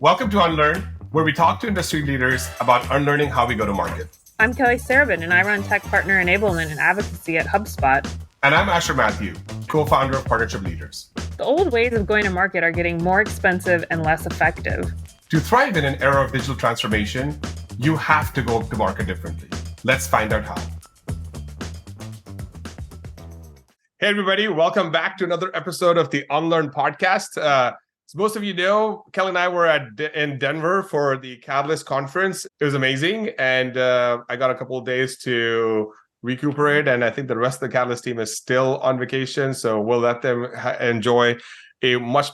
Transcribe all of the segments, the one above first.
Welcome to Unlearn, where we talk to industry leaders about unlearning how we go to market. I'm Kelly Sarabyn, and I run tech partner enablement and advocacy at HubSpot. And I'm Asher Matthew, co-founder of Partnership Leaders. The old ways of going to market are getting more expensive and less effective. To thrive in an era of digital transformation, you have to go to market differently. Let's find out how. Hey, everybody. Welcome back to another episode of the Unlearn Podcast. As most of you know, Kelly and I were in Denver for the Catalyst conference. It was amazing. And I got a couple of days to recuperate. And I think the rest of the Catalyst team is still on vacation. So we'll let them enjoy a much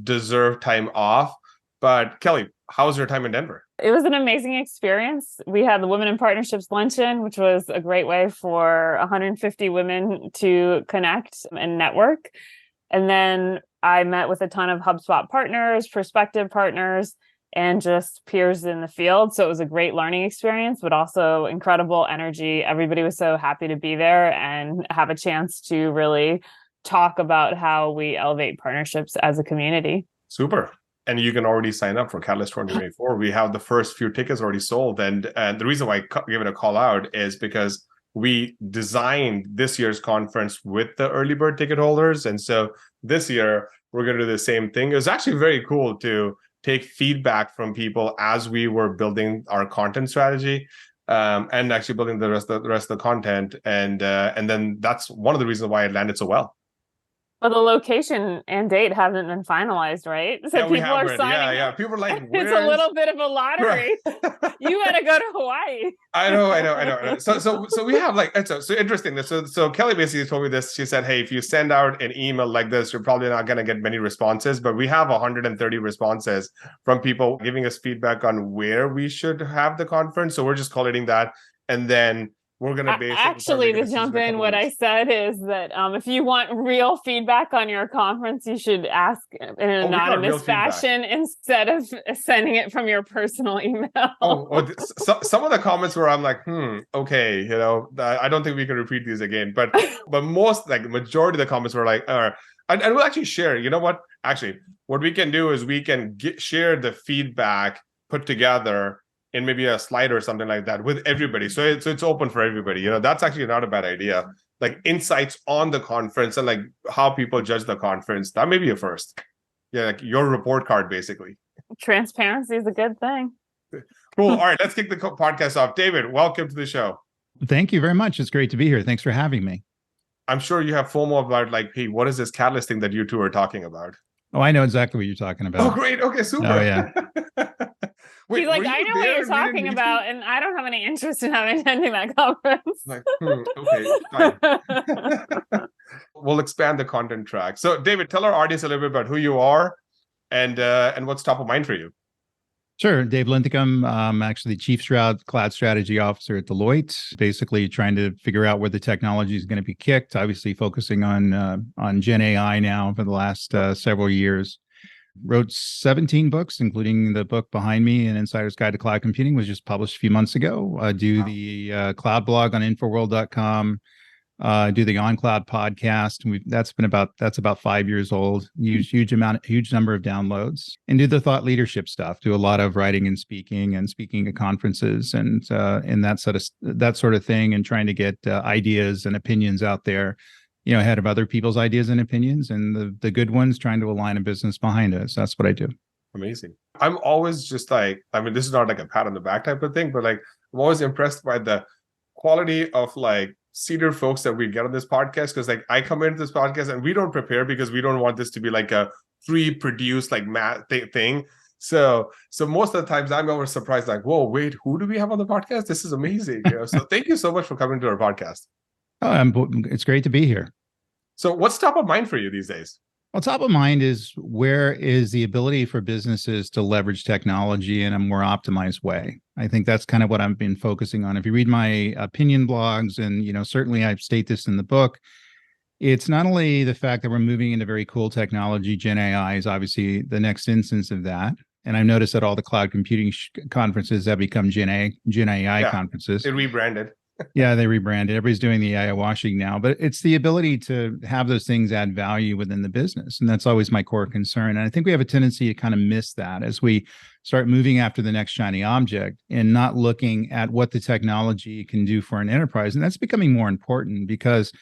deserved time off. But Kelly, how was your time in Denver? It was an amazing experience. We had the Women in Partnerships Luncheon, which was a great way for 150 women to connect and network. And then I met with a ton of HubSpot partners, prospective partners, and just peers in the field. So it was a great learning experience, but also incredible energy. Everybody was so happy to be there and have a chance to really talk about how we elevate partnerships as a community. Super. And you can already sign up for Catalyst 2024. We have the first few tickets already sold. And the reason why I give it a call out is because we designed this year's conference with the early bird ticket holders. And so this year, we're going to do the same thing. It was actually very cool to take feedback from people as we were building our content strategy and actually building the rest of the content. And then that's one of the reasons why it landed so well. Well, the location and date haven't been finalized, right? So yeah, people are signing. Yeah. People are like, it's a little bit of a lottery. You got to go to Hawaii. I know. So we have like, so interesting. So Kelly basically told me this. She said, hey, if you send out an email like this, you're probably not going to get many responses, but we have 130 responses from people giving us feedback on where we should have the conference. So we're just collating that. And then we're going to actually, to jump in, what I said is that if you want real feedback on your conference, you should ask in an anonymous fashion instead of sending it from your personal email. Some of the comments where I'm like, okay, I don't think we can repeat these again. But most, like the majority of the comments were like, and we'll actually share. You know what? Actually, what we can do is we can share the feedback put together in maybe a slide or something like that with everybody. So it's open for everybody. That's actually not a bad idea. Like insights on the conference and like how people judge the conference. That may be a first. Yeah, like your report card, basically. Transparency is a good thing. Cool. All right, let's kick the podcast off. David, welcome to the show. Thank you very much. It's great to be here. Thanks for having me. I'm sure you have FOMO about like, hey, what is this Catalyst thing that you two are talking about? Oh, I know exactly what you're talking about. Oh, great. Okay, super. Oh, yeah. Wait, he's like, I know what you're talking about, and I don't have any interest in attending that conference. Like, okay, fine. We'll expand the content track. So, David, tell our audience a little bit about who you are and what's top of mind for you. Sure. David Linthicum, I'm actually the Chief Cloud Strategy Officer at Deloitte, basically trying to figure out where the technology is going to be kicked, obviously focusing on Gen AI now for the last several years. Wrote 17 books, including the book behind me, An Insider's Guide to Cloud Computing, was just published a few months ago. The cloud blog on Infoworld.com. Do the On Cloud podcast. That's about 5 years old. Huge number of downloads. And do the thought leadership stuff. Do a lot of writing and speaking at conferences and that sort of thing, and trying to get ideas and opinions out there, ahead of other people's ideas and opinions, and the good ones, trying to align a business behind us. That's what I do. Amazing. I'm always just like, this is not like a pat on the back type of thing, but like I'm always impressed by the quality of like senior folks that we get on this podcast. Because like I come into this podcast and we don't prepare because we don't want this to be like a pre-produced like math thing. So most of the times I'm always surprised, like, whoa, wait, who do we have on the podcast? This is amazing. So thank you so much for coming to our podcast. It's great to be here. So what's top of mind for you these days? Well, top of mind is where is the ability for businesses to leverage technology in a more optimized way. I think that's kind of what I've been focusing on. If you read my opinion blogs, and certainly I state this in the book, it's not only the fact that we're moving into very cool technology. Gen AI is obviously the next instance of that. And I've noticed that all the cloud computing conferences have become Gen AI conferences. It rebranded. Yeah, they rebranded. Everybody's doing the AI washing now, but it's the ability to have those things add value within the business. And that's always my core concern. And I think we have a tendency to kind of miss that as we start moving after the next shiny object and not looking at what the technology can do for an enterprise. And that's becoming more important because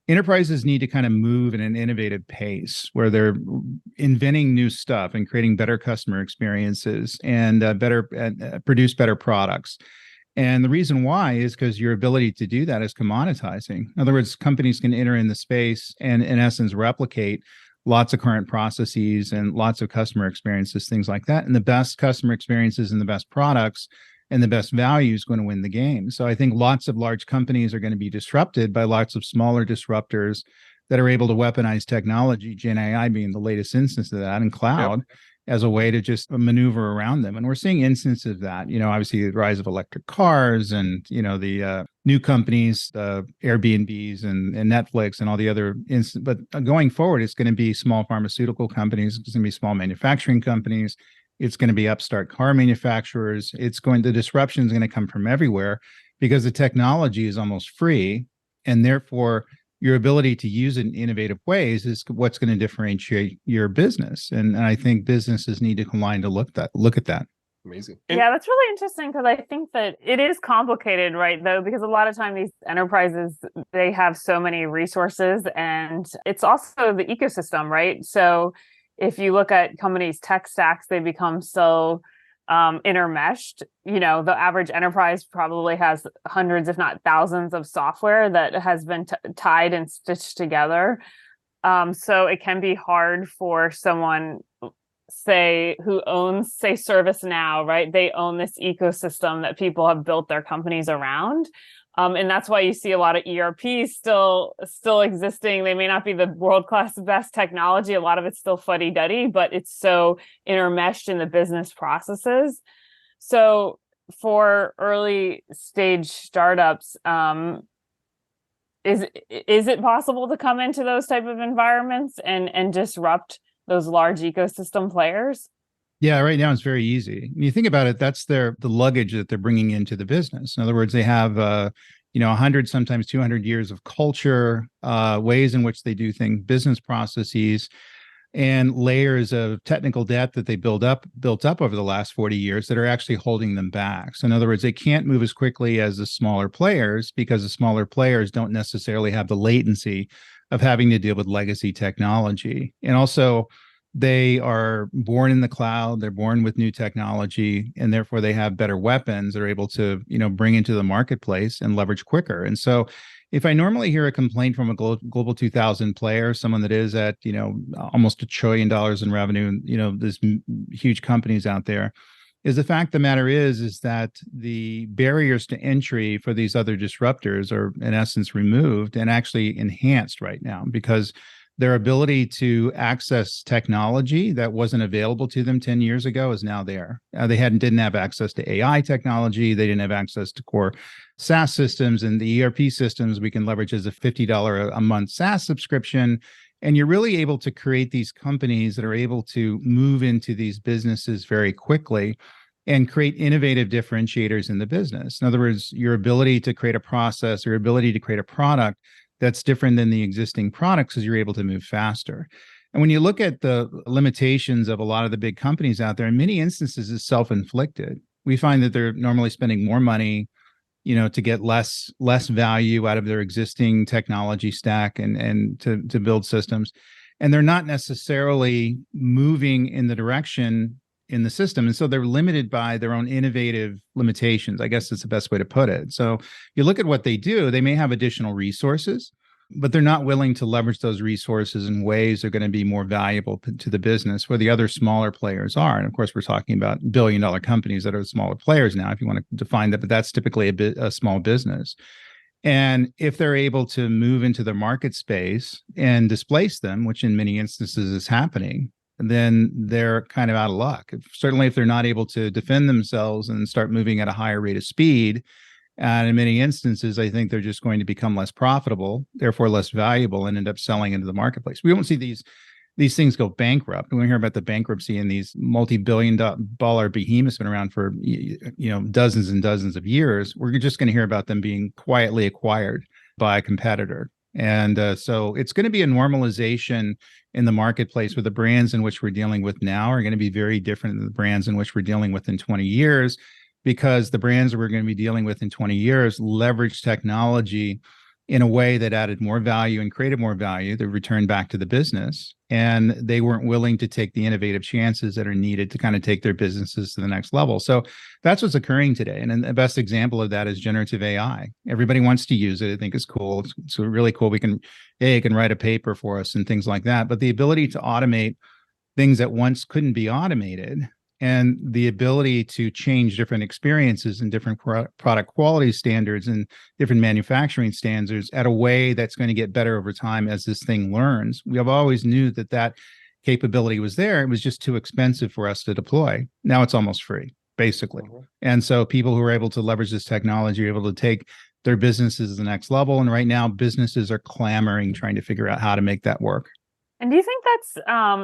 enterprises need to kind of move at an innovative pace where they're inventing new stuff and creating better customer experiences and produce better products. And the reason why is because your ability to do that is commoditizing. In other words, companies can enter in the space and, in essence, replicate lots of current processes and lots of customer experiences, things like that. And the best customer experiences and the best products and the best value is going to win the game. So I think lots of large companies are going to be disrupted by lots of smaller disruptors that are able to weaponize technology, Gen AI being the latest instance of that, and cloud. Yep. As a way to just maneuver around them. And we're seeing instances of that, obviously the rise of electric cars and, the new companies, Airbnbs and Netflix and all the other but going forward, it's going to be small pharmaceutical companies. It's going to be small manufacturing companies. It's going to be upstart car manufacturers. The disruption is going to come from everywhere because the technology is almost free. And therefore, your ability to use it in innovative ways is what's going to differentiate your business. And I think businesses need to combine to look at that. Amazing. Yeah, that's really interesting because I think that it is complicated, right, though, because a lot of time these enterprises, they have so many resources and it's also the ecosystem, right? So if you look at companies' tech stacks, they become so intermeshed. The average enterprise probably has hundreds, if not thousands, of software that has been tied and stitched together. So it can be hard for someone, say, who owns, say, ServiceNow, right? They own this ecosystem that people have built their companies around. And that's why you see a lot of ERPs still existing. They may not be the world-class best technology. A lot of it's still fuddy-duddy, but it's so intermeshed in the business processes. So for early stage startups, is it possible to come into those type of environments and disrupt those large ecosystem players? Yeah, right now it's very easy. When you think about it, that's the luggage that they're bringing into the business. In other words, they have 100, sometimes 200 years of culture, ways in which they do things, business processes, and layers of technical debt that they built up over the last 40 years that are actually holding them back. So in other words, they can't move as quickly as the smaller players because the smaller players don't necessarily have the latency of having to deal with legacy technology. And also, they are born in the cloud, they're born with new technology, and therefore they have better weapons they're able to, bring into the marketplace and leverage quicker. And so if I normally hear a complaint from a global 2000 player, someone that is at, almost $1 trillion in revenue, there's huge companies out there, is the fact of the matter is that the barriers to entry for these other disruptors are in essence removed and actually enhanced right now because their ability to access technology that wasn't available to them 10 years ago is now there. They didn't have access to AI technology. They didn't have access to core SaaS systems and the ERP systems we can leverage as a $50 a month SaaS subscription. And you're really able to create these companies that are able to move into these businesses very quickly and create innovative differentiators in the business. In other words, your ability to create a process, your ability to create a product that's different than the existing products because you're able to move faster. And when you look at the limitations of a lot of the big companies out there, in many instances, it's self-inflicted. We find that they're normally spending more money, to get less value out of their existing technology stack and to build systems. And they're not necessarily moving in the direction in the system. And so they're limited by their own innovative limitations. I guess that's the best way to put it. So you look at what they do, they may have additional resources, but they're not willing to leverage those resources in ways that are going to be more valuable to the business where the other smaller players are. And of course, we're talking about billion-dollar companies that are smaller players now, if you want to define that, but that's typically a small business. And if they're able to move into the market space and displace them, which in many instances is happening, then they're kind of out of luck. Certainly, if they're not able to defend themselves and start moving at a higher rate of speed, and in many instances, I think they're just going to become less profitable, therefore less valuable, and end up selling into the marketplace. We won't see these these things go bankrupt. We hear about the bankruptcy in these multi-billion-dollar behemoths been around for dozens and dozens of years. We're just going to hear about them being quietly acquired by a competitor. And so it's going to be a normalization in the marketplace where the brands in which we're dealing with now are going to be very different than the brands in which we're dealing with in 20 years, because the brands that we're going to be dealing with in 20 years leverage technology in a way that added more value and created more value that returned back to the business. And they weren't willing to take the innovative chances that are needed to kind of take their businesses to the next level. So that's what's occurring today. And the best example of that is generative AI. Everybody wants to use it. I think it's cool. It's really cool. It can write a paper for us and things like that. But the ability to automate things that once couldn't be automated, and the ability to change different experiences and different product quality standards and different manufacturing standards at a way that's going to get better over time as this thing learns. We have always knew that capability was there. It was just too expensive for us to deploy. Now it's almost free, basically. Mm-hmm. And so people who are able to leverage this technology are able to take their businesses to the next level. And right now, businesses are clamoring, trying to figure out how to make that work. And do you think that's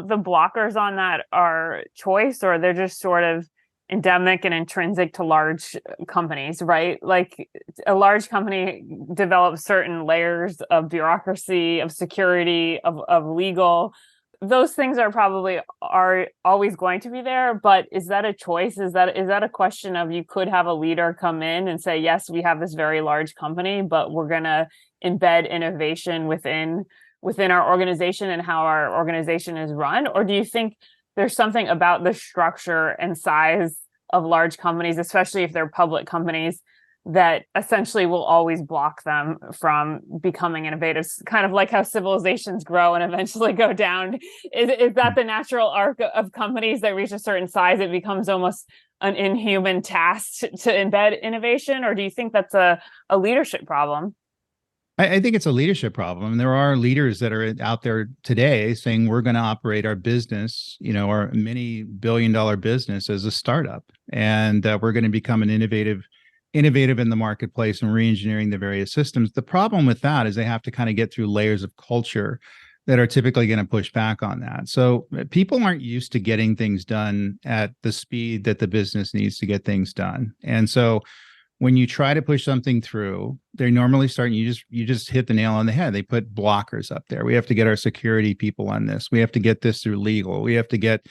the blockers on that are choice, or they're just sort of endemic and intrinsic to large companies, right? Like a large company develops certain layers of bureaucracy, of security, of legal. Those things are always going to be there, but is that a choice? Is that a question of, you could have a leader come in and say, yes, we have this very large company, but we're going to embed innovation within our organization and how our organization is run? Or do you think there's something about the structure and size of large companies, especially if they're public companies, that essentially will always block them from becoming innovative, kind of like how civilizations grow and eventually go down? Is that the natural arc of companies that reach a certain size? It becomes almost an inhuman task to embed innovation? Or do you think that's a leadership problem? I think it's a leadership problem. And there are leaders that are out there today saying we're going to operate our business, our many billion-dollar business, as a startup, and we're going to become an innovative in the marketplace and re-engineering the various systems. The problem with that is they have to kind of get through layers of culture that are typically going to push back on that. So people aren't used to getting things done at the speed that the business needs to get things done. And so when you try to push something through, they normally start, and you just hit the nail on the head. They put blockers up there. We have to get our security people on this. We have to get this through legal. We have to get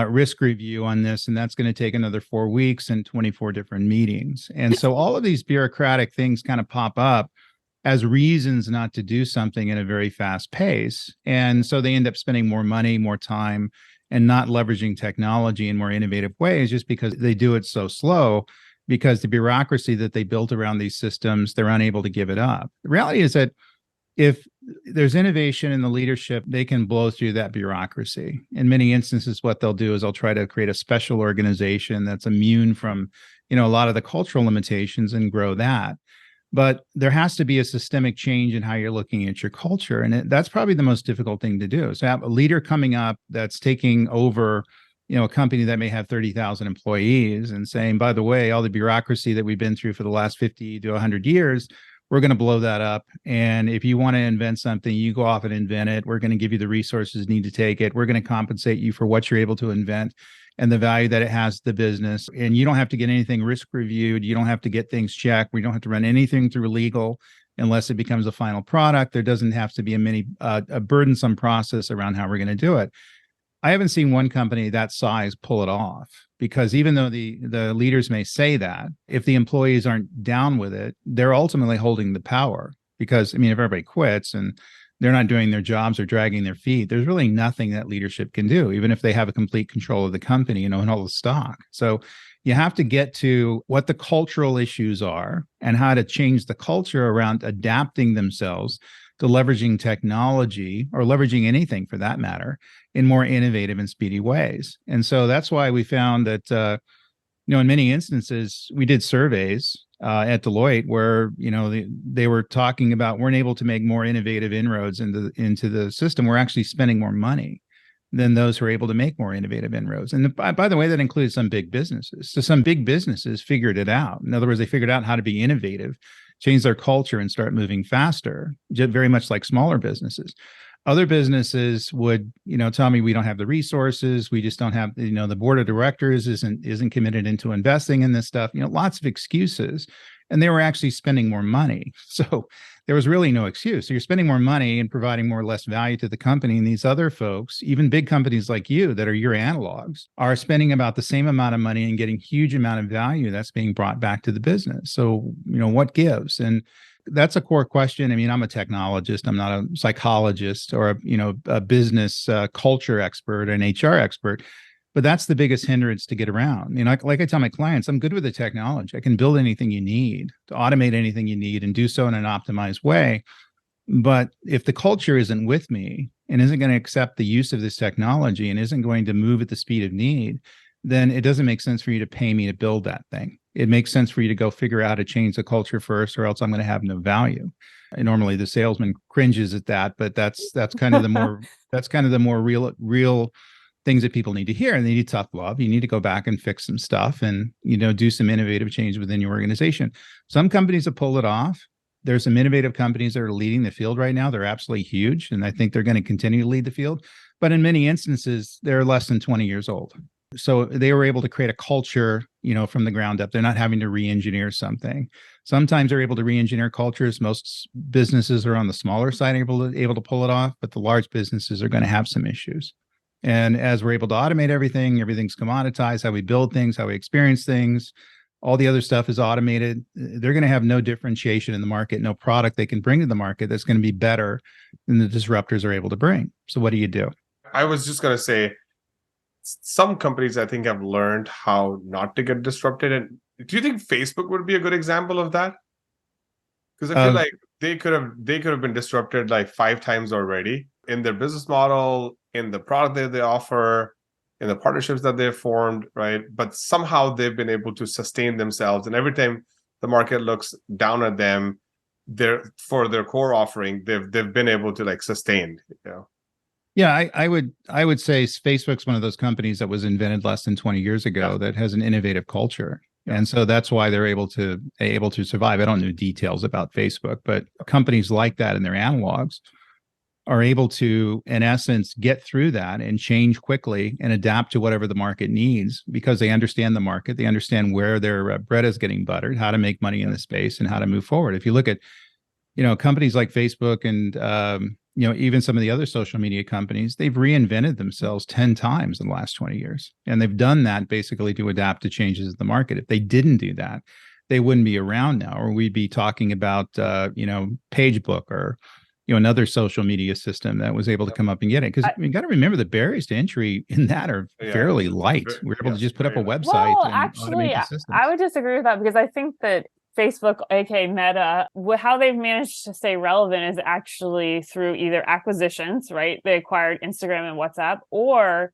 risk review on this, and that's going to take another 4 weeks and 24 different meetings. And so all of these bureaucratic things kind of pop up as reasons not to do something in a very fast pace. And so they end up spending more money, more time, and not leveraging technology in more innovative ways, just because they do it so slow. Because the bureaucracy that they built around these systems, they're unable to give it up. The reality is that if there's innovation in the leadership, they can blow through that bureaucracy. In many instances, what they'll do is they'll try to create a special organization that's immune from, a lot of the cultural limitations and grow that. But there has to be a systemic change in how you're looking at your culture. And that's probably the most difficult thing to do. So have a leader coming up that's taking over a company that may have 30,000 employees and saying, by the way, all the bureaucracy that we've been through for the last 50 to 100 years, we're going to blow that up. And if you want to invent something, you go off and invent it. We're going to give you the resources you need to take it. We're going to compensate you for what you're able to invent and the value that it has to the business. And you don't have to get anything risk reviewed. You don't have to get things checked. We don't have to run anything through legal unless it becomes a final product. There doesn't have to be a burdensome process around how we're going to do it. I haven't seen one company that size pull it off, because even though the leaders may say that, if the employees aren't down with it, they're ultimately holding the power. Because, if everybody quits and they're not doing their jobs or dragging their feet, there's really nothing that leadership can do, even if they have a complete control of the company, and all the stock. So you have to get to what the cultural issues are and how to change the culture around adapting themselves to leveraging technology, or leveraging anything for that matter, in more innovative and speedy ways. And so that's why we found that, in many instances, we did surveys at Deloitte where, they were talking about weren't able to make more innovative inroads into the system. We're actually spending more money than those who are able to make more innovative inroads. And by the way, that includes some big businesses. So some big businesses figured it out. In other words, they figured out how to be innovative, change their culture, and start moving faster, very much like smaller businesses. Other businesses would, tell me we don't have the resources, we just don't have, the board of directors isn't committed into investing in this stuff, lots of excuses. And they were actually spending more money. So there was really no excuse. So you're spending more money and providing more or less value to the company. And these other folks, even big companies like you that are your analogs, are spending about the same amount of money and getting huge amount of value that's being brought back to the business. So, what gives? And that's a core question. I mean, I'm a technologist. I'm not a psychologist or a business culture expert, an HR expert. But that's the biggest hindrance to get around. Like I tell my clients, I'm good with the technology. I can build anything you need, to automate anything you need, and do so in an optimized way. But if the culture isn't with me and isn't going to accept the use of this technology and isn't going to move at the speed of need, then it doesn't make sense for you to pay me to build that thing. It makes sense for you to go figure out how to change the culture first, or else I'm going to have no value. And normally the salesman cringes at that, but that's kind of the more real things that people need to hear. And they need tough love. You need to go back and fix some stuff and, do some innovative change within your organization. Some companies have pulled it off. There's some innovative companies that are leading the field right now. They're absolutely huge. And I think they're going to continue to lead the field. But in many instances, they're less than 20 years old. So they were able to create a culture, from the ground up. They're not having to re-engineer something. Sometimes they're able to re-engineer cultures. Most businesses are on the smaller side, able to pull it off, but the large businesses are going to have some issues. And as we're able to automate everything's commoditized, how we build things, how we experience things, all the other stuff is automated. They're going to have no differentiation in the market, no product they can bring to the market that's going to be better than the disruptors are able to bring. So what do you do? I was just going to say, some companies I think have learned how not to get disrupted. And do you think Facebook would be a good example of that? Because I feel like they could have been disrupted like 5 times already in their business model, in the product that they offer, in the partnerships that they've formed, right? But somehow they've been able to sustain themselves. And every time the market looks down at them, for their core offering, they've been able to sustain, Yeah, I would say Facebook's one of those companies that was invented less than 20 years ago that has an innovative culture. Yeah. And so that's why they're able to survive. I don't know details about Facebook, but companies like that and their analogs are able to, in essence, get through that and change quickly and adapt to whatever the market needs, because they understand the market. They understand where their bread is getting buttered, how to make money in the space, and how to move forward. If you look at, companies like Facebook and, even some of the other social media companies, they've reinvented themselves 10 times in the last 20 years. And they've done that basically to adapt to changes in the market. If they didn't do that, they wouldn't be around now, or we'd be talking about, PageBook or, another social media system that was able to come up and get it. Because you got to remember the barriers to entry in that are fairly light. We're able to just put up a website and automate the system. I would disagree with that, because I think that Facebook, aka Meta, how they've managed to stay relevant is actually through either acquisitions, right? They acquired Instagram and WhatsApp, or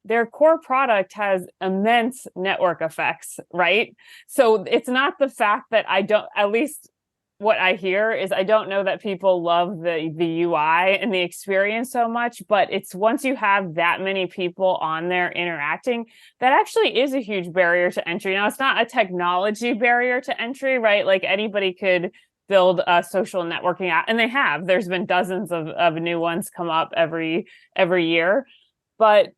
their core product has immense network effects, right? So it's not the fact that at least what I hear is, I don't know that people love the UI and the experience so much, but it's once you have that many people on there interacting, that actually is a huge barrier to entry. Now, it's not a technology barrier to entry, right? Like anybody could build a social networking app, and they have. There's been dozens of new ones come up every year, but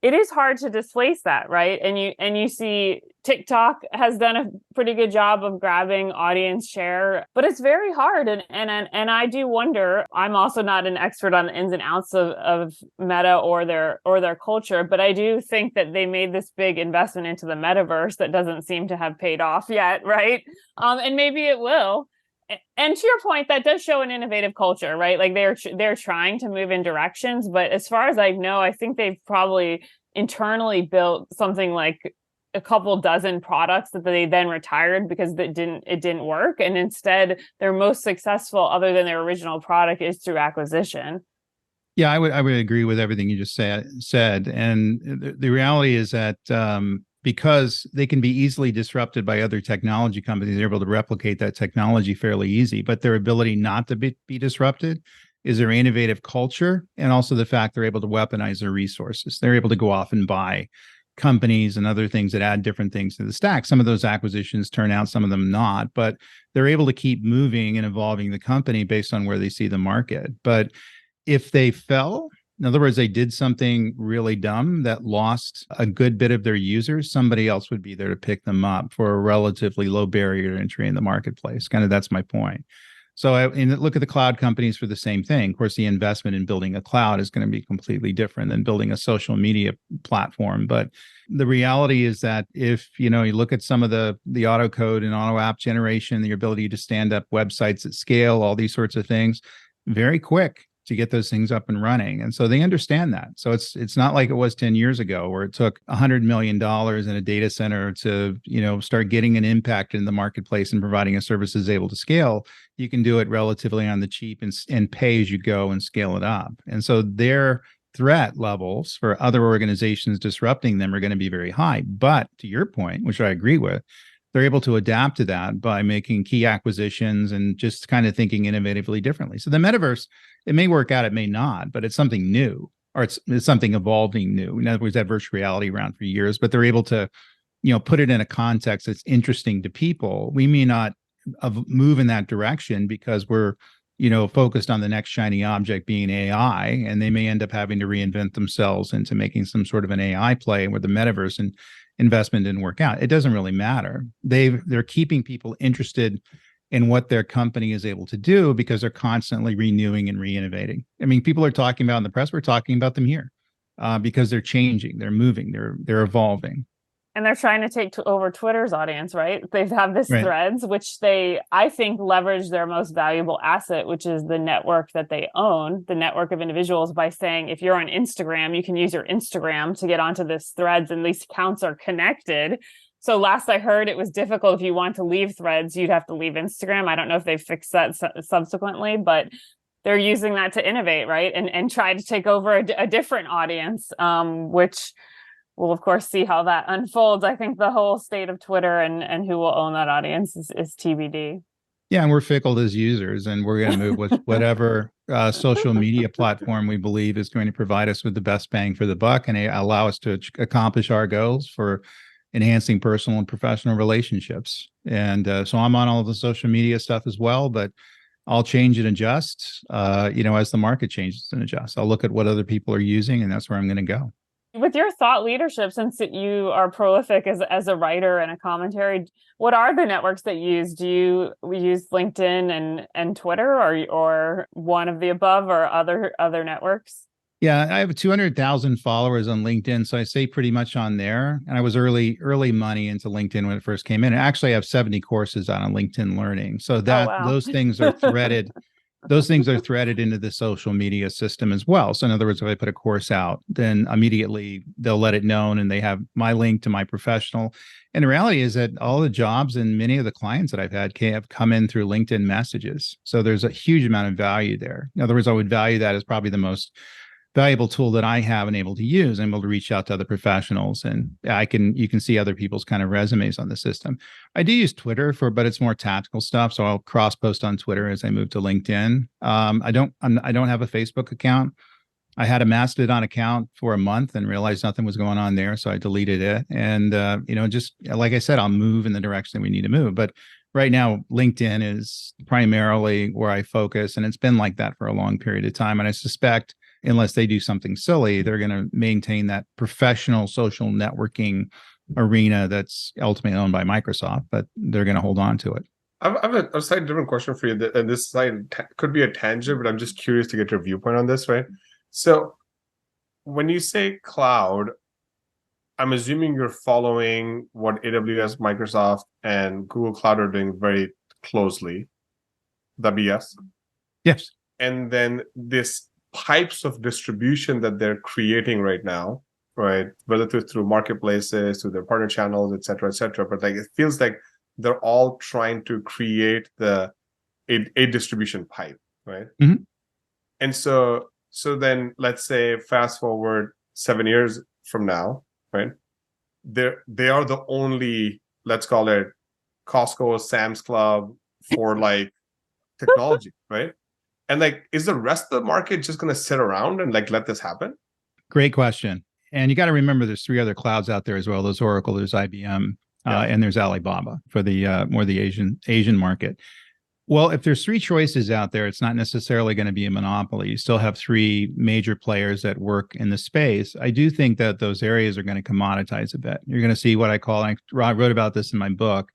it is hard to displace that, right? And you see TikTok has done a pretty good job of grabbing audience share, but it's very hard. And I do wonder, I'm also not an expert on the ins and outs of Meta or their culture, but I do think that they made this big investment into the metaverse that doesn't seem to have paid off yet, right? And maybe it will. And to your point, that does show an innovative culture, right? Like they're trying to move in directions, but as far as I know, I think they've probably internally built something like a couple dozen products that they then retired because it didn't work. And instead, their most successful, other than their original product, is through acquisition. Yeah, I would agree with everything you just said. And the reality is that because they can be easily disrupted by other technology companies, they're able to replicate that technology fairly easy. But their ability not to be disrupted is their innovative culture, and also the fact they're able to weaponize their resources. They're able to go off and buy companies and other things that add different things to the stack. Some of those acquisitions turn out, some of them not, but they're able to keep moving and evolving the company based on where they see the market. But If they fell, in other words, they did something really dumb that lost a good bit of their users, somebody else would be there to pick them up for a relatively low barrier to entry in the marketplace. Kind of that's my point. So and look at the cloud companies for the same thing. Of course, the investment in building a cloud is going to be completely different than building a social media platform. But the reality is that if you look at some of the auto code and auto app generation, the ability to stand up websites at scale, all these sorts of things, very quick to get those things up and running. And so they understand that. So it's not like it was 10 years ago where it took $100 million in a data center to, start getting an impact in the marketplace and providing a service is able to scale. You can do it relatively on the cheap and pay as you go and scale it up. And so their threat levels for other organizations disrupting them are going to be very high. But to your point, which I agree with, they're able to adapt to that by making key acquisitions and just kind of thinking innovatively differently. So the metaverse, it may work out, it may not, but it's something new, or it's something evolving new. In other words, that virtual reality around for years, but they're able to, put it in a context that's interesting to people. We may not move in that direction because we're, focused on the next shiny object being AI, and they may end up having to reinvent themselves into making some sort of an AI play where the metaverse and investment didn't work out. It doesn't really matter. They're keeping people interested in what their company is able to do because they're constantly renewing and re-innovating. I mean, people are talking about in the press, we're talking about them here because they're changing, they're moving, they're evolving. And they're trying to take over Twitter's audience, right? They have this Right. Threads, which I think, leverage their most valuable asset, which is the network that they own, the network of individuals, by saying, if you're on Instagram, you can use your Instagram to get onto this Threads, and these accounts are connected. So last I heard, it was difficult. If you want to leave Threads, you'd have to leave Instagram. I don't know if they've fixed that subsequently, but they're using that to innovate, right? And try to take over a different audience, which we'll, of course, see how that unfolds. I think the whole state of Twitter and who will own that audience is TBD. Yeah, and we're fickle as users, and we're going to move with whatever social media platform we believe is going to provide us with the best bang for the buck and allow us to accomplish our goals for enhancing personal and professional relationships. And so I'm on all of the social media stuff as well, but I'll change and adjust, as the market changes and adjusts. I'll look at what other people are using, and that's where I'm going to go. With your thought leadership, since you are prolific as a writer and a commentary, what are the networks that you use? Do you use LinkedIn and Twitter, or one of the above, or other networks? Yeah, I have 200,000 followers on LinkedIn, so I stay pretty much on there. And I was early money into LinkedIn when it first came in. And actually, I have 70 courses out on LinkedIn Learning. So those things are threaded. Those things are threaded into the social media system as well. So in other words, if I put a course out, then immediately they'll let it known, and they have my link to my professional. And the reality is that all the jobs and many of the clients that I've had have come in through LinkedIn messages. So there's a huge amount of value there. In other words, I would value that as probably the most valuable tool that I have and able to use. I'm able to reach out to other professionals, and you can see other people's kind of resumes on the system. I do use Twitter but it's more tactical stuff. So I'll cross post on Twitter as I move to LinkedIn. I don't have a Facebook account. I had a Mastodon account for a month and realized nothing was going on there. So I deleted it. And, just like I said, I'll move in the direction that we need to move. But right now, LinkedIn is primarily where I focus. And it's been like that for a long period of time. And I suspect, unless they do something silly, they're going to maintain that professional social networking arena that's ultimately owned by Microsoft, but they're going to hold on to it. I have a slightly different question for you. And this could be a tangent, but I'm just curious to get your viewpoint on this, right? So when you say cloud, I'm assuming you're following what AWS, Microsoft, and Google Cloud are doing very closely. That'd be yes? Yes. And then this pipes of distribution that they're creating right now, right? Whether through marketplaces, through their partner channels, et cetera, but like it feels like they're all trying to create a distribution pipe, right? Mm-hmm. And so then let's say fast forward 7 years from now, right? They are the only, let's call it Costco, Sam's Club for like technology, right? And like, is the rest of the market just going to sit around and like let this happen? Great question. And you got to remember, there's 3 other clouds out there as well. There's Oracle, there's IBM, and there's Alibaba for the more the Asian market. Well, if there's three choices out there, it's not necessarily going to be a monopoly. You still have three major players that work in the space. I do think that those areas are going to commoditize a bit. You're going to see what I wrote about this in my book,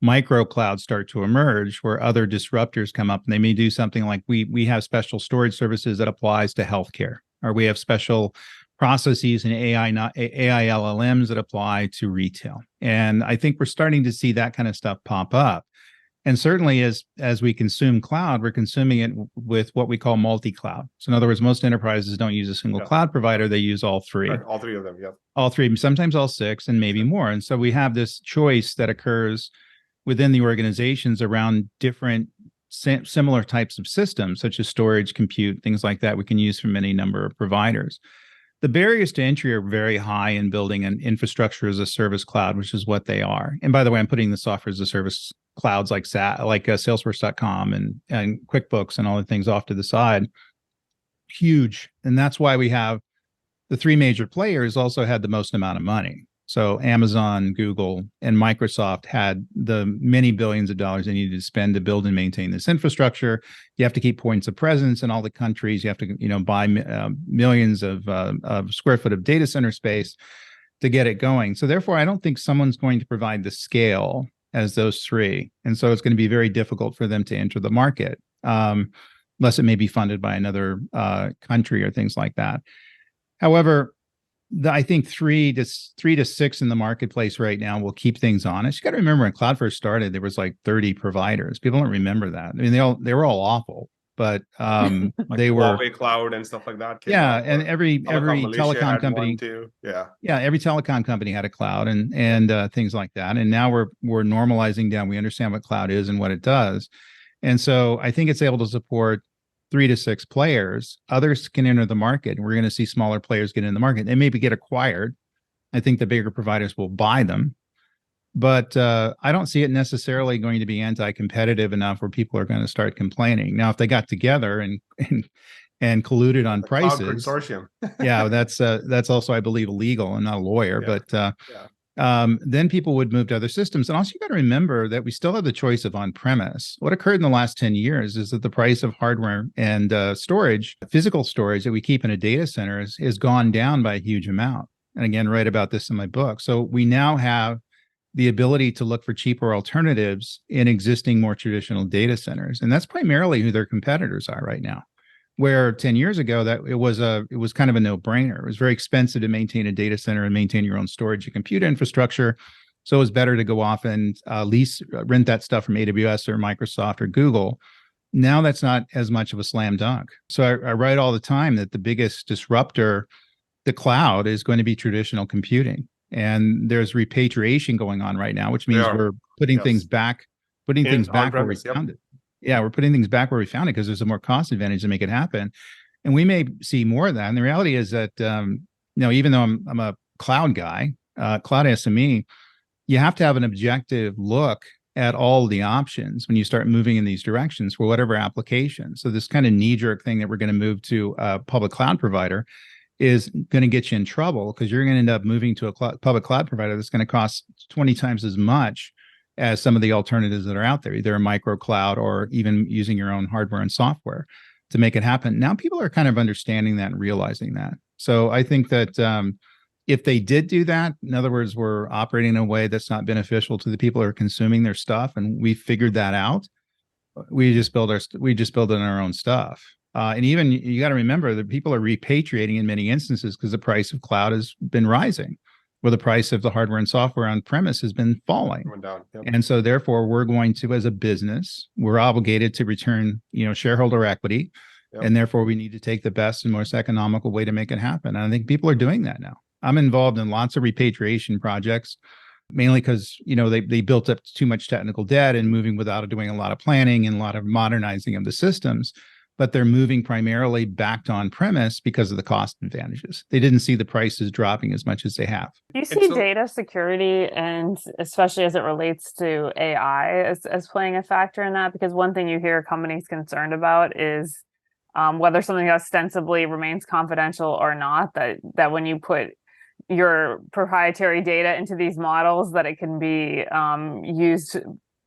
micro clouds start to emerge where other disruptors come up, and they may do something like we have special storage services that applies to healthcare, or we have special processes and AI LLMs that apply to retail. And I think we're starting to see that kind of stuff pop up. And certainly as we consume cloud, we're consuming it with what we call multi-cloud. So in other words, most enterprises don't use a single cloud provider. They use all three. Right. All three of them, yeah. All three, sometimes all six, and maybe more. And so we have this choice that occurs within the organizations around different similar types of systems, such as storage, compute, things like that we can use from any number of providers. The barriers to entry are very high in building an infrastructure as a service cloud, which is what they are. And by the way, I'm putting the software as a service clouds like Salesforce.com and QuickBooks and all the things off to the side. Huge. And that's why we have the three major players also had the most amount of money. So Amazon, Google, and Microsoft had the many billions of dollars they needed to spend to build and maintain this infrastructure. You have to keep points of presence in all the countries. You have to, buy millions of square foot of data center space to get it going. So therefore, I don't think someone's going to provide the scale as those three. And so it's going to be very difficult for them to enter the market, unless it may be funded by another country or things like that. However, I think three to six in the marketplace right now will keep things honest. You got to remember when cloud first started, there was like 30 providers. People don't remember that. I mean, they were all awful, but like they were Huawei Cloud and stuff like that. Yeah, and every telecom company too. Yeah, every telecom company had a cloud and things like that. And now we're normalizing down. We understand what cloud is and what it does, and so I think it's able to support 3 to 6 players. Others can enter the market. We're going to see smaller players get in the market. They maybe get acquired. I think the bigger providers will buy them. But I don't see it necessarily going to be anti-competitive enough where people are going to start complaining. Now, if they got together and colluded on prices, consortium. yeah, that's also, I believe, illegal. I'm not a lawyer, but then people would move to other systems. And also, you got to remember that we still have the choice of on-premise. What occurred in the last 10 years is that the price of hardware and storage, physical storage that we keep in a data center is gone down by a huge amount. And again, write about this in my book. So we now have the ability to look for cheaper alternatives in existing, more traditional data centers. And that's primarily who their competitors are right now. Where 10 years ago, that it was kind of a no-brainer. It was very expensive to maintain a data center and maintain your own storage and compute infrastructure. So it was better to go off and rent that stuff from AWS or Microsoft or Google. Now that's not as much of a slam dunk. So I write all the time that the biggest disruptor, the cloud, is going to be traditional computing. And there's repatriation going on right now, which means we're putting things back, where we found it. Yeah, we're putting things back where we found it because there's a more cost advantage to make it happen. And we may see more of that. And the reality is that, even though I'm a cloud guy, cloud SME, you have to have an objective look at all the options when you start moving in these directions for whatever application. So this kind of knee-jerk thing that we're going to move to a public cloud provider is going to get you in trouble because you're going to end up moving to a public cloud provider that's going to cost 20 times as much as some of the alternatives that are out there, either a micro cloud or even using your own hardware and software to make it happen. Now people are kind of understanding that and realizing that. So I think that if they did do that, in other words, we're operating in a way that's not beneficial to the people who are consuming their stuff, and we figured that out, we just build in our own stuff. And even you got to remember that people are repatriating in many instances because the price of cloud has been rising, where the price of the hardware and software on premise has been falling. Went down. Yep. And so therefore we're going to, as a business, we're obligated to return, shareholder equity. Yep. And therefore we need to take the best and most economical way to make it happen. And I think people are doing that now. I'm involved in lots of repatriation projects, mainly because, they built up too much technical debt and moving without doing a lot of planning and a lot of modernizing of the systems. But they're moving primarily back to on-premise because of the cost advantages. They didn't see the prices dropping as much as they have. Do you see data security, and especially as it relates to AI, as playing a factor in that? Because one thing you hear companies concerned about is whether something ostensibly remains confidential or not, that when you put your proprietary data into these models, that it can be used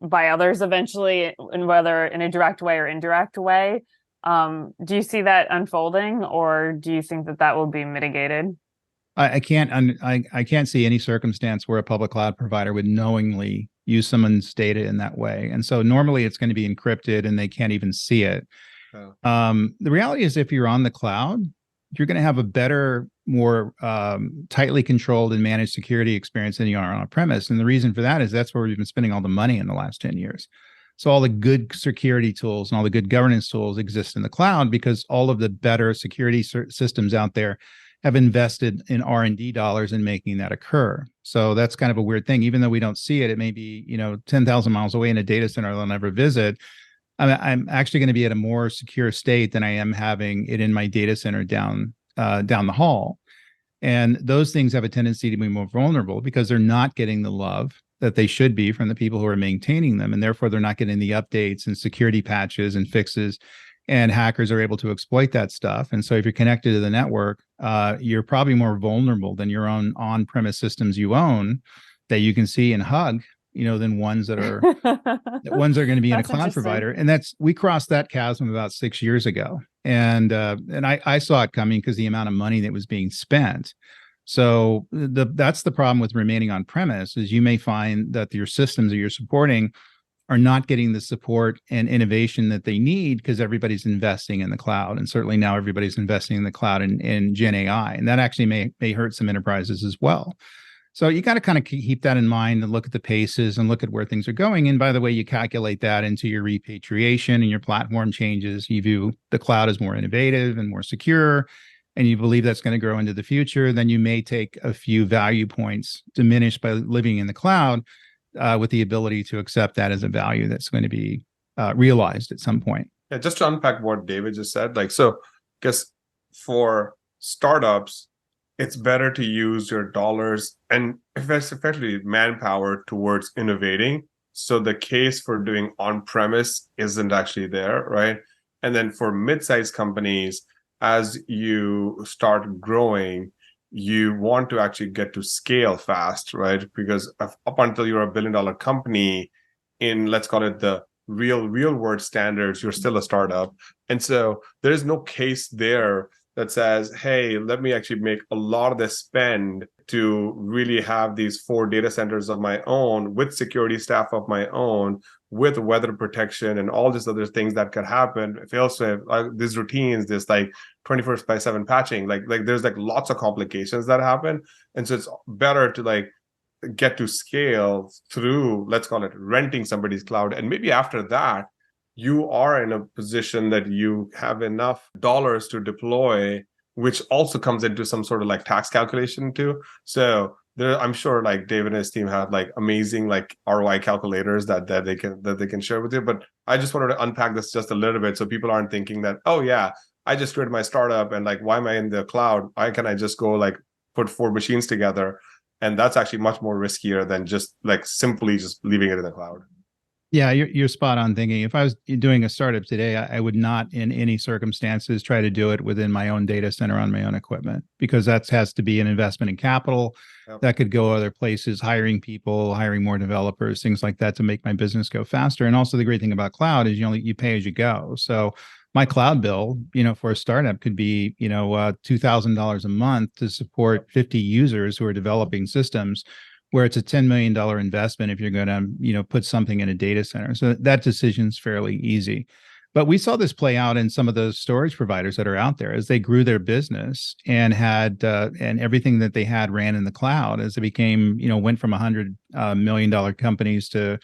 by others eventually, and whether in a direct way or indirect way. Do you see that unfolding, or do you think that will be mitigated? I can't see any circumstance where a public cloud provider would knowingly use someone's data in that way. And so normally it's going to be encrypted and they can't even see it. Oh. The reality is, if you're on the cloud, you're going to have a better, more tightly controlled and managed security experience than you are on a premise. And the reason for that is that's where we've been spending all the money in the last 10 years. So all the good security tools and all the good governance tools exist in the cloud because all of the better security systems out there have invested in R&D dollars in making that occur. So that's kind of a weird thing. Even though we don't see it, it may be 10,000 miles away in a data center they'll never visit. I'm actually going to be at a more secure state than I am having it in my data center down the hall. And those things have a tendency to be more vulnerable because they're not getting the love that they should be from the people who are maintaining them. And therefore, they're not getting the updates and security patches and fixes. And hackers are able to exploit that stuff. And so if you're connected to the network, you're probably more vulnerable than your own on-premise systems you own that you can see and hug, than ones that are going to be in a cloud provider. And we crossed that chasm about 6 years ago. And I saw it coming because the amount of money that was being spent. So that's the problem with remaining on premise is you may find that your systems that you're supporting are not getting the support and innovation that they need because everybody's investing in the cloud. And certainly now everybody's investing in the cloud in Gen AI. And that actually may hurt some enterprises as well. So you got to kind of keep that in mind and look at the paces and look at where things are going. And by the way, you calculate that into your repatriation and your platform changes. You view the cloud as more innovative and more secure, and you believe that's going to grow into the future. Then you may take a few value points diminished by living in the cloud with the ability to accept that as a value that's going to be realized at some point. Yeah, just to unpack what David just said, because for startups, it's better to use your dollars and effectively manpower towards innovating. So the case for doing on-premise isn't actually there, right? And then for mid-sized companies, as you start growing, you want to actually get to scale fast, right? Because up until you're a $1 billion company, in let's call it the real world standards, you're still a startup. And so there's no case there that says, hey, let me actually make a lot of this spend to really have these 4 data centers of my own with security staff of my own, with weather protection and all these other things that could happen. Fail-safe, these routines, this 24/7 patching, there's lots of complications that happen. And so it's better to get to scale through, let's call it renting somebody's cloud. And maybe after that, you are in a position that you have enough dollars to deploy, which also comes into some sort of tax calculation too. So I'm sure David and his team have amazing ROI calculators that they can share with you. But I just wanted to unpack this just a little bit so people aren't thinking that, oh yeah, I just created my startup and why am I in the cloud? Why can't I just go put 4 machines together? And that's actually much more riskier than just simply just leaving it in the cloud. Yeah, you're spot on thinking. If I was doing a startup today, I would not in any circumstances try to do it within my own data center on my own equipment, because that has to be an investment in capital. Yep. That could go other places, hiring people, hiring more developers, things like that to make my business go faster. And also the great thing about cloud is you pay as you go. So my cloud bill, for a startup could be, $2,000 a month to support 50 users who are developing systems, where it's a $10 million investment if you're going to, put something in a data center. So that decision's fairly easy. But we saw this play out in some of those storage providers that are out there as they grew their business and had and everything that they had ran in the cloud as they became, went from $100 million companies to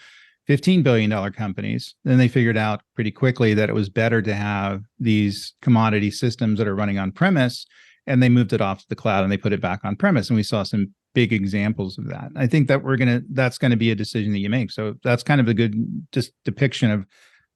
$15 billion companies. Then they figured out pretty quickly that it was better to have these commodity systems that are running on premise, and they moved it off to the cloud and they put it back on premise. And we saw some big examples of that. I think that that's going to be a decision that you make. So that's kind of a good just depiction of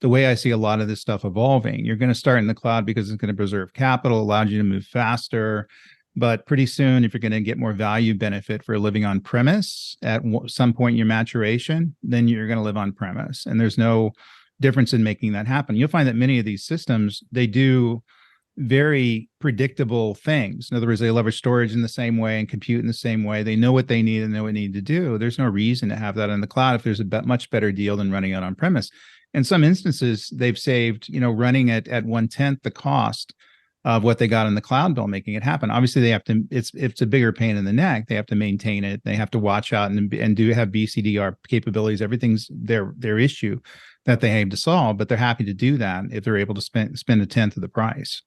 the way I see a lot of this stuff evolving. You're going to start in the cloud because it's going to preserve capital, allows you to move faster. But pretty soon, if you're going to get more value benefit for living on premise at some point in your maturation, then you're going to live on premise. And there's no difference in making that happen. You'll find that many of these systems, they do very predictable things. In other words, they leverage storage in the same way and compute in the same way. They know what they need and know what they need to do. There's no reason to have that in the cloud if there's a much better deal than running it on premise. In some instances, they've saved, running it at 1/10 the cost of what they got in the cloud bill, making it happen. Obviously, they have to. It's a bigger pain in the neck. They have to maintain it. They have to watch out and do have BCDR capabilities. Everything's their issue that they have to solve, but they're happy to do that if they're able to spend 1/10 of the price.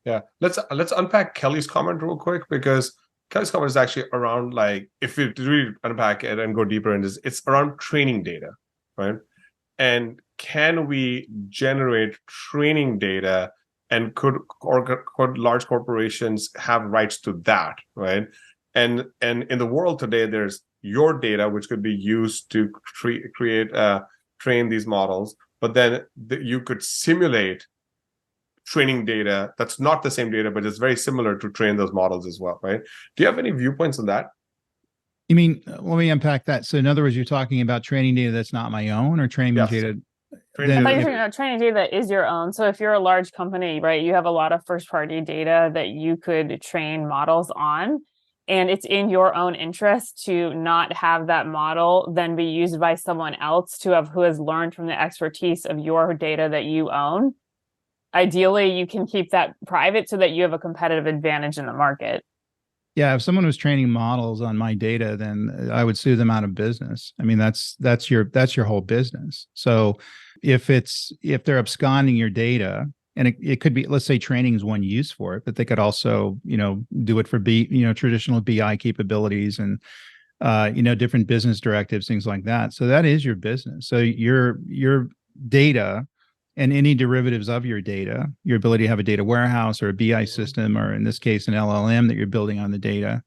Yeah, let's unpack Kelly's comment real quick, because Kelly's comment is actually around, like, if we really unpack it and go deeper into this, it's around training data, right? And can we generate training data, and could large corporations have rights to that, right? And in the world today, there's your data, which could be used to train these models, but then you could simulate training data that's not the same data, but it's very similar to train those models as well, right? Do you have any viewpoints on that? You mean, let me unpack that. So in other words, you're talking about training data that's not my own, or training data? I thought you were talking about training data that is your own. So if you're a large company, right, you have a lot of first-party data that you could train models on, and it's in your own interest to not have that model then be used by someone else who has learned from the expertise of your data that you own. Ideally, you can keep that private so that you have a competitive advantage in the market. Yeah, if someone was training models on my data, then I would sue them out of business. I mean, that's your whole business. So if they're absconding your data, and it could be, let's say training is one use for it, but they could also, do it for traditional BI capabilities and different business directives, things like that. So that is your business. So your data and any derivatives of your data, your ability to have a data warehouse or a BI system, or in this case, an LLM that you're building on the data,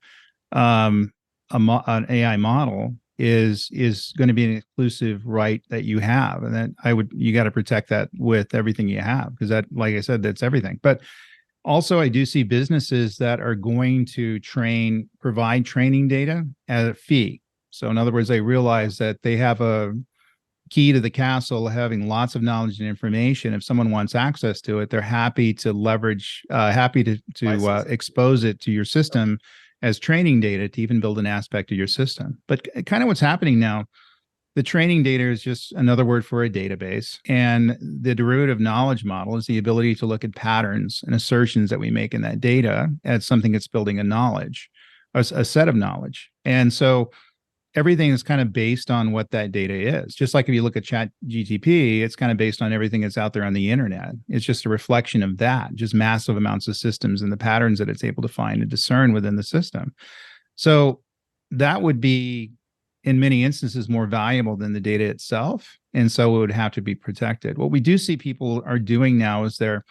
an AI model is going to be an exclusive right that you have. And that you got to protect that with everything you have, because that, like I said, that's everything. But also I do see businesses that are going to provide training data at a fee. So in other words, they realize that they have a key to the castle, having lots of knowledge and information. If someone wants access to it, they're happy to leverage, happy to expose it to your system as training data to even build an aspect of your system. But kind of what's happening now, the training data is just another word for a database. And the derivative knowledge model is the ability to look at patterns and assertions that we make in that data as something that's building a set of knowledge. And so everything is kind of based on what that data is. Just like if you look at ChatGPT, it's kind of based on everything that's out there on the internet. It's just a reflection of that, just massive amounts of systems and the patterns that it's able to find and discern within the system. So that would be, in many instances, more valuable than the data itself. And so it would have to be protected. What we do see people are doing now is they're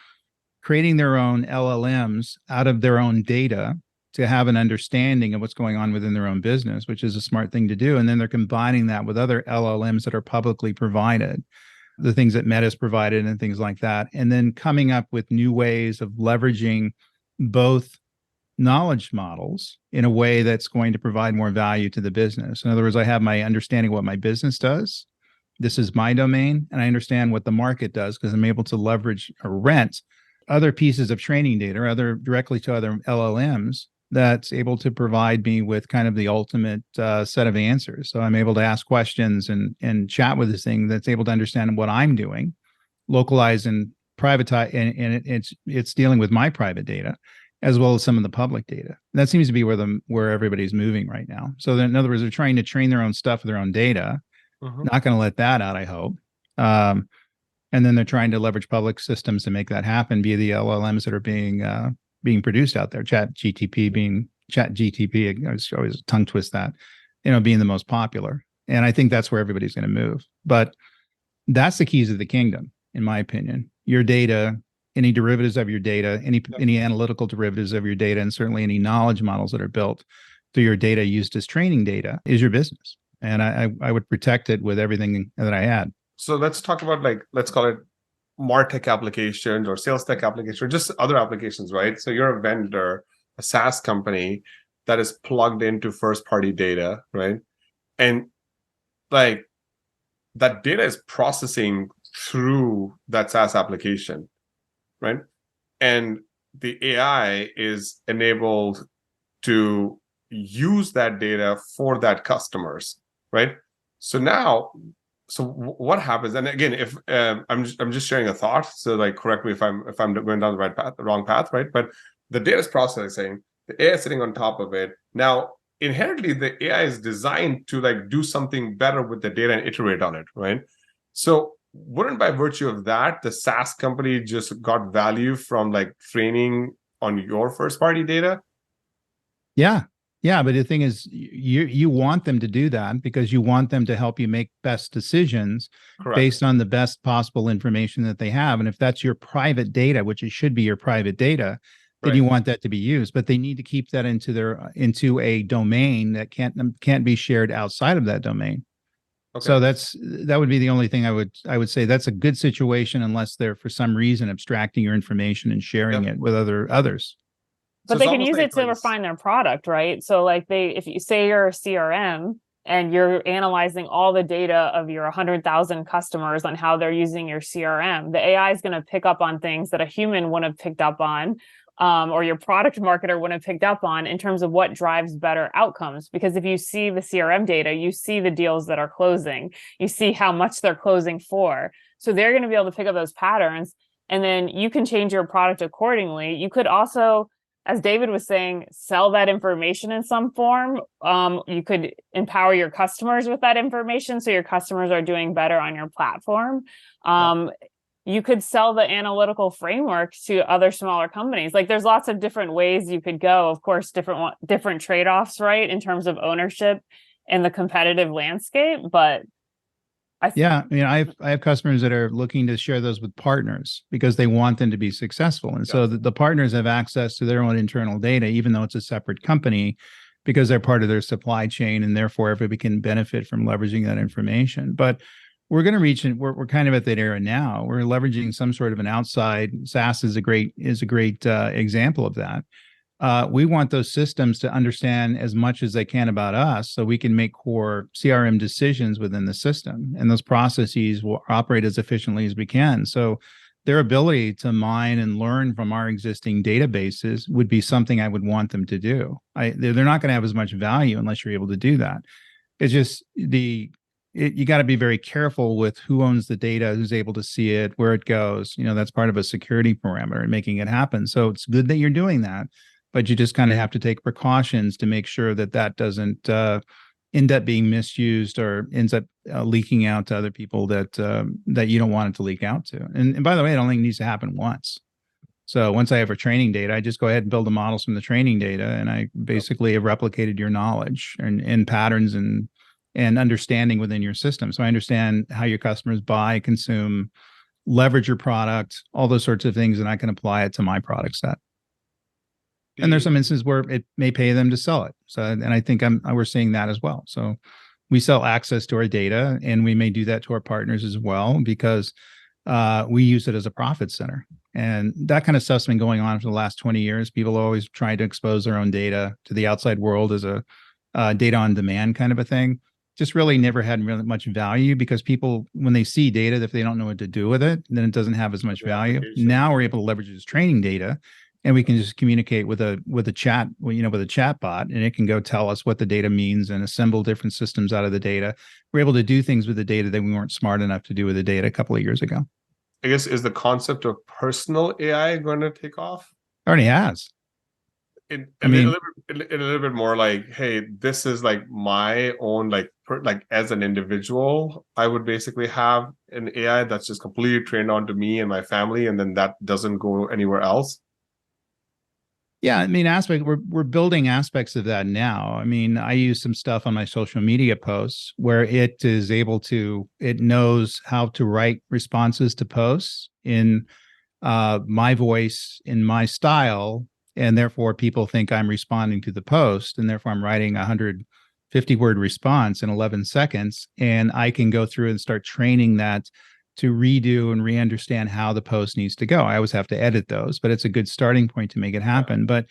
creating their own LLMs out of their own data to have an understanding of what's going on within their own business, which is a smart thing to do. And then they're combining that with other LLMs that are publicly provided, the things that Meta's provided and things like that, and then coming up with new ways of leveraging both knowledge models in a way that's going to provide more value to the business. In other words, I have my understanding of what my business does. This is my domain, and I understand what the market does because I'm able to leverage or rent other pieces of training data, directly to other LLMs, that's able to provide me with kind of the ultimate set of answers. So I'm able to ask questions and chat with this thing that's able to understand what I'm doing, localize and privatize, and it's dealing with my private data as well as some of the public data. And that seems to be where everybody's moving right now. So in other words, they're trying to train their own stuff with their own data. Not going to let that out, I hope. And then they're trying to leverage public systems to make that happen via the LLMs that are being produced out there. ChatGPT, I always tongue twist that, being the most popular. And I think that's where everybody's going to move. But that's the keys of the kingdom, in my opinion. Your data, any derivatives of your data, any analytical derivatives of your data, and certainly any knowledge models that are built through your data used as training data is your business. And I would protect it with everything that I had. So let's talk about, let's call it MarTech applications or sales tech applications or just other applications, right? So you're a vendor, a SaaS company that is plugged into first-party data, right? And that data is processing through that SaaS application, right? And the AI is enabled to use that data for that customers, right? So now, what happens? And again, if I'm just sharing a thought, so like correct me if I'm going down the right path, the wrong path, right? But the data is processing, the AI is sitting on top of it. Now, inherently, the AI is designed to like do something better with the data and iterate on it, right? So wouldn't by virtue of that, the SaaS company just got value from like training on your first party data? Yeah. Yeah. But the thing is, you want them to do that because you want them to help you make best decisions Correct. based on the best possible information that they have. And if that's your private data, which it should be your private data, then you want that to be used. But they need to keep that into a domain that can't be shared outside of that domain. Okay. So that would be the only thing I would say. That's a good situation unless they're for some reason abstracting your information and sharing it with others. But they can use it to refine their product, right? So like if you say you're a CRM and you're analyzing all the data of your 100,000 customers on how they're using your CRM, the AI is going to pick up on things that a human wouldn't have picked up on, or your product marketer wouldn't have picked up on in terms of what drives better outcomes. Because if you see the CRM data, you see the deals that are closing, you see how much they're closing for. So they're going to be able to pick up those patterns, and then you can change your product accordingly. You could also, as David was saying, sell that information in some form. You could empower your customers with that information so your customers are doing better on your platform. You could sell the analytical framework to other smaller companies. Like there's lots of different ways you could go. Of course, different trade-offs, right, in terms of ownership and the competitive landscape. But I have customers that are looking to share those with partners because they want them to be successful. And so the partners have access to their own internal data, even though it's a separate company, because they're part of their supply chain, and therefore everybody can benefit from leveraging that information. But we're going to reach, and we're kind of at that era now. We're leveraging some sort of an outside. SaaS is a great example of that. We want those systems to understand as much as they can about us so we can make core CRM decisions within the system, and those processes will operate as efficiently as we can. So their ability to mine and learn from our existing databases would be something I would want them to do. They're not going to have as much value unless you're able to do that. It's just you got to be very careful with who owns the data, who's able to see it, where it goes. That's part of a security parameter and making it happen. So it's good that you're doing that, but you just kind of have to take precautions to make sure that doesn't end up being misused or ends up leaking out to other people that you don't want it to leak out to. And by the way, it only needs to happen once. So once I have a training data, I just go ahead and build the models from the training data, and I basically have replicated your knowledge and patterns and understanding within your system. So I understand how your customers buy, consume, leverage your product, all those sorts of things, and I can apply it to my product set. And there's some instances where it may pay them to sell it. So, and I think we're seeing that as well. So we sell access to our data, and we may do that to our partners as well, because we use it as a profit center. And that kind of stuff's been going on for the last 20 years. People always try to expose their own data to the outside world as a data on demand kind of a thing. Just really never had really much value, because people, when they see data, if they don't know what to do with it, then it doesn't have as much value. Now we're able to leverage this training data, and we can just communicate with a chat, with a chat bot, and it can go tell us what the data means and assemble different systems out of the data. We're able to do things with the data that we weren't smart enough to do with the data a couple of years ago. I guess, is the concept of personal AI going to take off? It already has. A little bit more like, hey, this is like my own, like as an individual, I would basically have an AI that's just completely trained onto me and my family, and then that doesn't go anywhere else. Yeah, we're building aspects of that now. I use some stuff on my social media posts where it knows how to write responses to posts in my voice, in my style, and therefore people think I'm responding to the post, and therefore I'm writing a 150-word response in 11 seconds, and I can go through and start training that to redo and re-understand how the post needs to go. I always have to edit those, but it's a good starting point to make it happen. But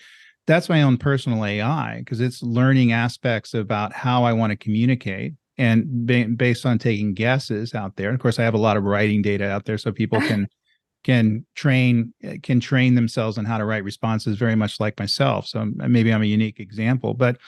that's my own personal AI, because it's learning aspects about how I want to communicate, and based on taking guesses out there. And of course, I have a lot of writing data out there, so people can can train themselves on how to write responses very much like myself. So maybe I'm a unique example, but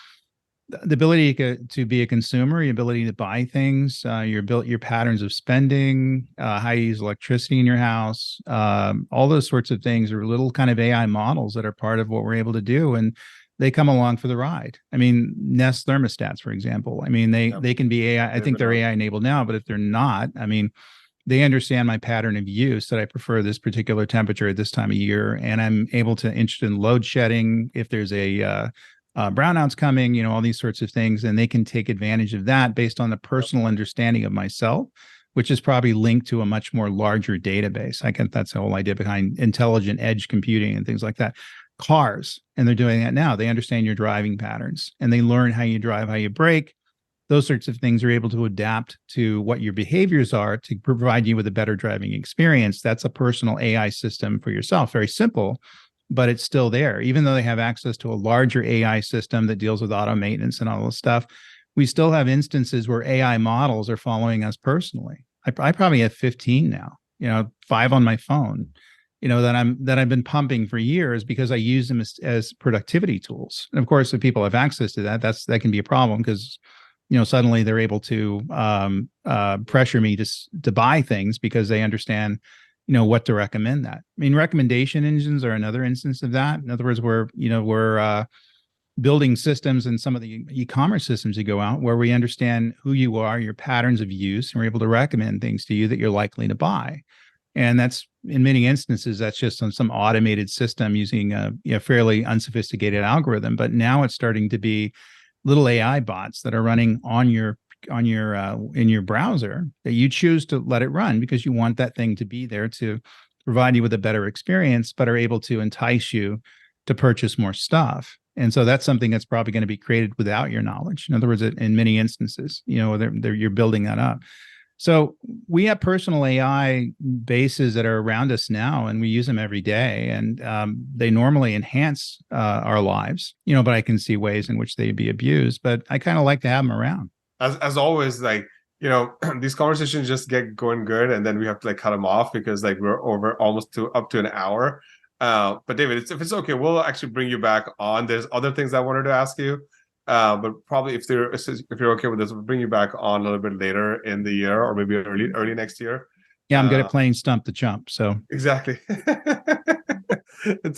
the ability to be a consumer, your ability to buy things, your patterns of spending, how you use electricity in your house, all those sorts of things are little kind of AI models that are part of what we're able to do. And they come along for the ride. I mean, Nest thermostats, for example. I mean, they can be AI. I think they're AI enabled now, but if they're not, I mean, they understand my pattern of use, that I prefer this particular temperature at this time of year. And I'm able to interested in load shedding if there's a brownouts coming, all these sorts of things. And they can take advantage of that based on the personal understanding of myself, which is probably linked to a much more larger database. I think that's the whole idea behind intelligent edge computing and things like that. Cars, and they're doing that now. They understand your driving patterns and they learn how you drive, how you brake. Those sorts of things are able to adapt to what your behaviors are to provide you with a better driving experience. That's a personal AI system for yourself. Very simple, but it's still there. Even though they have access to a larger AI system that deals with auto maintenance and all this stuff, we still have instances where AI models are following us personally. I probably have 15 now, 5 on my phone, that I've been pumping for years because I use them as productivity tools. And of course, if people have access to that can be a problem because, suddenly they're able to pressure me to buy things because they understand, what to recommend that. I mean, recommendation engines are another instance of that. In other words, we're building systems in some of the e-commerce systems you go out where we understand who you are, your patterns of use, and we're able to recommend things to you that you're likely to buy. And that's, in many instances, that's just on some automated system using a fairly unsophisticated algorithm. But now it's starting to be little AI bots that are running in your browser that you choose to let it run because you want that thing to be there to provide you with a better experience, but are able to entice you to purchase more stuff. And so that's something that's probably going to be created without your knowledge. In other words, in many instances, you're building that up. So we have personal AI bases that are around us now, and we use them every day. And they normally enhance our lives, but I can see ways in which they'd be abused. But I kind of like to have them around. As always, these conversations just get going good, and then we have to cut them off because we're over almost up to an hour. But David, if it's okay, we'll actually bring you back on. There's other things I wanted to ask you. But probably if you're okay with this, we'll bring you back on a little bit later in the year, or maybe early next year. Yeah, I'm good at playing Stump the Chump. So exactly. And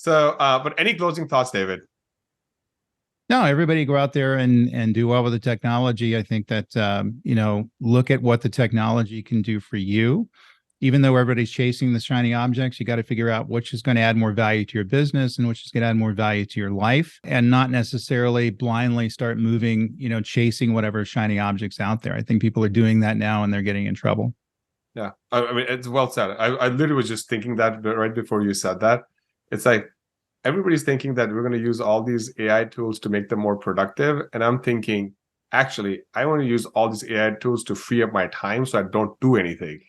but any closing thoughts, David? No, everybody go out there and do well with the technology. I think that look at what the technology can do for you. Even though everybody's chasing the shiny objects, you got to figure out which is going to add more value to your business and which is going to add more value to your life, and not necessarily blindly start moving, chasing whatever shiny objects out there. I think people are doing that now and they're getting in trouble. Yeah. I mean, it's well said. I literally was just thinking that right before you said that. It's everybody's thinking that we're going to use all these AI tools to make them more productive. And I'm thinking, actually, I want to use all these AI tools to free up my time so I don't do anything,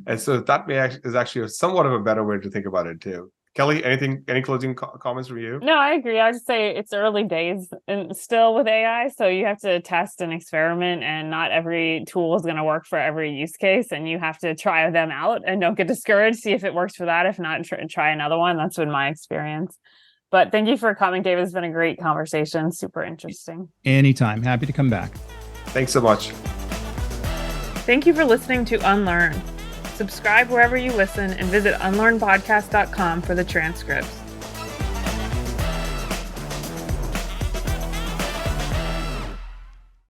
And so that is actually somewhat of a better way to think about it too. Kelly, any closing comments from you? No, I agree. I would say it's early days and still with AI. So you have to test and experiment, and not every tool is going to work for every use case. And you have to try them out and don't get discouraged. See if it works for that. If not, try another one. That's been my experience. But thank you for coming, David. It's been a great conversation. Super interesting. Anytime. Happy to come back. Thanks so much. Thank you for listening to Unlearn. Subscribe wherever you listen and visit unlearnpodcast.com for the transcripts.